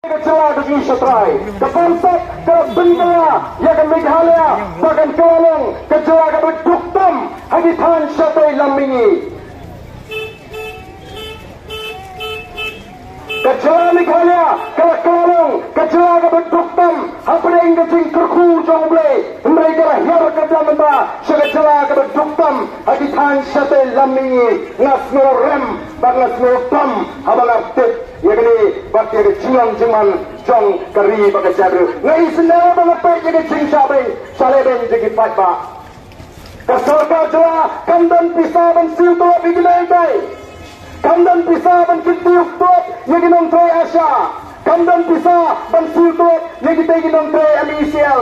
Kecewa dengan Syatrai, keponsek, kebengkala, ya ke Meghalaya, bahkan kelolong, kecewa ke berduktam, hagitan Syatrai lamingi. Kecewa Meghalaya, kelolong, kecewa ke berduktam, hapring kecing kerku jomble, mereka lahir ke dalam mentah, kecewa ke berduktam, hagitan Syatrai lamingi, ngasno rem, ngasno tam, habang artip. Ya kini bakti ada cilang cuman jong kari bagai jadul. Ngai senang banget pak jadi cing sabing, saleben jadi patba. Kesorka jela kamdan pisah dan siu tua bikinai kai. Kamdan pisah dan kitiuk tuat yang nong tray Asia. Kamdan pisah dan siu tuat yang kita nong tray MCL.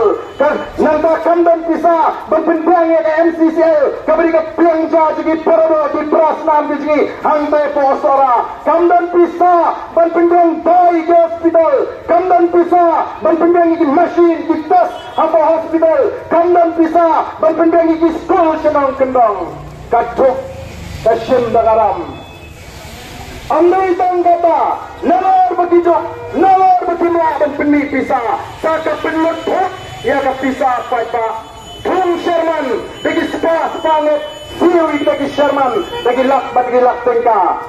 Nanta kamdan pisah berpindah yang MCCL. Kaberi ke piangja jadi perada di prasnam jadi hantai posora. Kamdan pisah berpindah bayi ke hospital. Kamdan pisah berpindah di mesin di tes apa hospital. Kamdan pisah berpindah di sekolah senang kendang. Kaduk kasim dagaram. Andai tanggata, nalar begitu, nalar bertimah dan penih pisah. Saka penlut pun, ia akan pisah pak. Tung Sherman, bagi sepangut, siwi bagi Sherman, bagi lak tengka.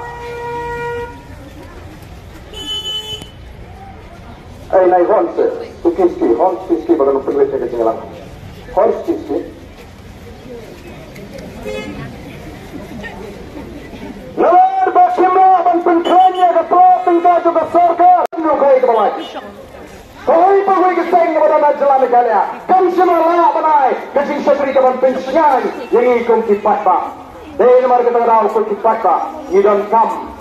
Nai Hans, Kiski, bagai penulis saya ketinggalan. Hans Kiski. Nalar bertimah dan penkranya ketua tengka juga sorga. Lukai ke bawah. Koi pagoi ke seng kepada Najla Meghalaya. Kam semala banai. Kecing sekali kawan pensiun yang ikut kipat pak. Dari nomor kita tahu ikut kipat pak. You don't come.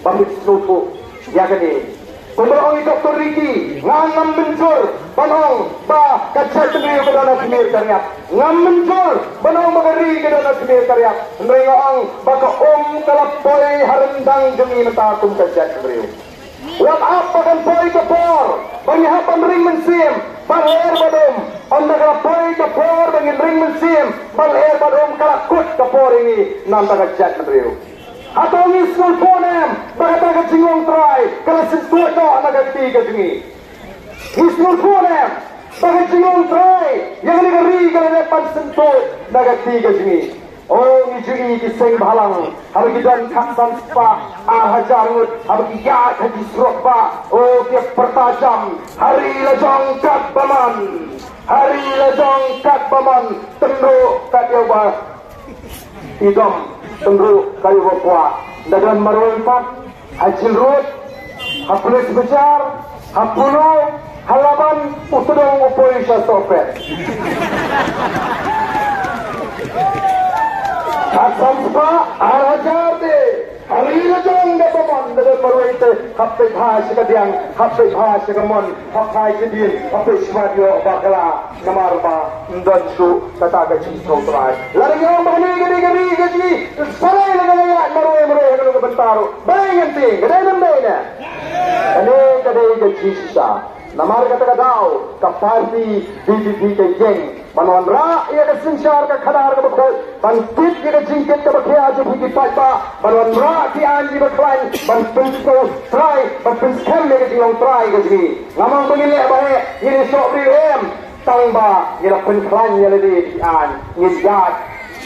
Bagi sesuatu. Ya kini. Kumbalang Dr. Ricky ngam mencur panong ba kacau tengah ke dalam semir karyat ngam mencur panong magari ke dalam semir karyat mereka baka kalapoi harendang jemi mentakum kacau semir. Wat apa kan poi kepor banyakan ring mensim balher badum anda kalapoi kepor dengan ring mensim balher badum kalakut kepor ini nanta kacau semir. Atau ni school ponem berkata ke jingong try kalau sesuatu no anak ketiga jengi. Ni school ponem berkata jingong try yang ni keri kalau lepas sentuh anak ketiga jengi. Oh ni jengi kiseng balang harus kita kaksan spa hajar ngut harus kita haji serokba. Oh dia pertajam hari lajong kat baman tenduk kat dia bah idom tengru kayu bapa dalam marun empat hajil rut hapulis besar hapulu halaman utudong upoi sopet asam spa arajar de hari lajong de paman dalam marun itu hapai bahasa kadiang hapai bahasa kemon hapai kedin hapai smadio bakala namarba ndansu kata gaji sotrai lari yang gani gaji sarai lagaya maroi kalau kebentaru bayang ting kadai nambaina kadai gaji sisa namar kata kau kaparti BBB ke geng manon ra ia ke sinsyar ke khadar ke bakol bangkit ia ke jingkit ke bakhya je bigi patpa manon ra ki anji baklan bangkit ko try bangkit scam ke jingong try ke jini ngamang begini bae ini sok em tangba ia penklan ia ledi an ngijat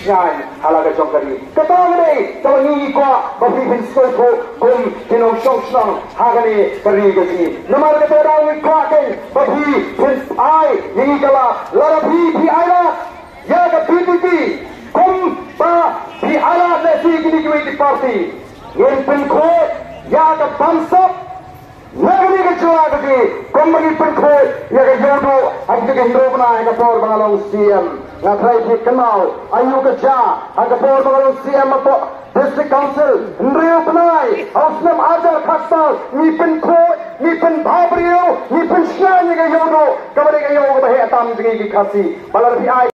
nyan halaga jongkari katang ni tawangi ko bapin soko kum tinong song hagani kari gasi namar ke terang kraken bapi pin ai ni kala larabi pi aila ya ka PPP kum ba pi aila nasi gini ki party yen pin ko ya ka bamsap nagani ke chua ke kum ni pin ko ya ka yodo abdi ke hindro bana ka por bangalong CM ngatrai di kenal ayu kerja agak por mengalung CM atau district council nriu penai ausnam ajar khasal ni pen bhabrio ni pen syanya ke yodo kabari ke yodo bahe atam jengi ki khasi balar pi ai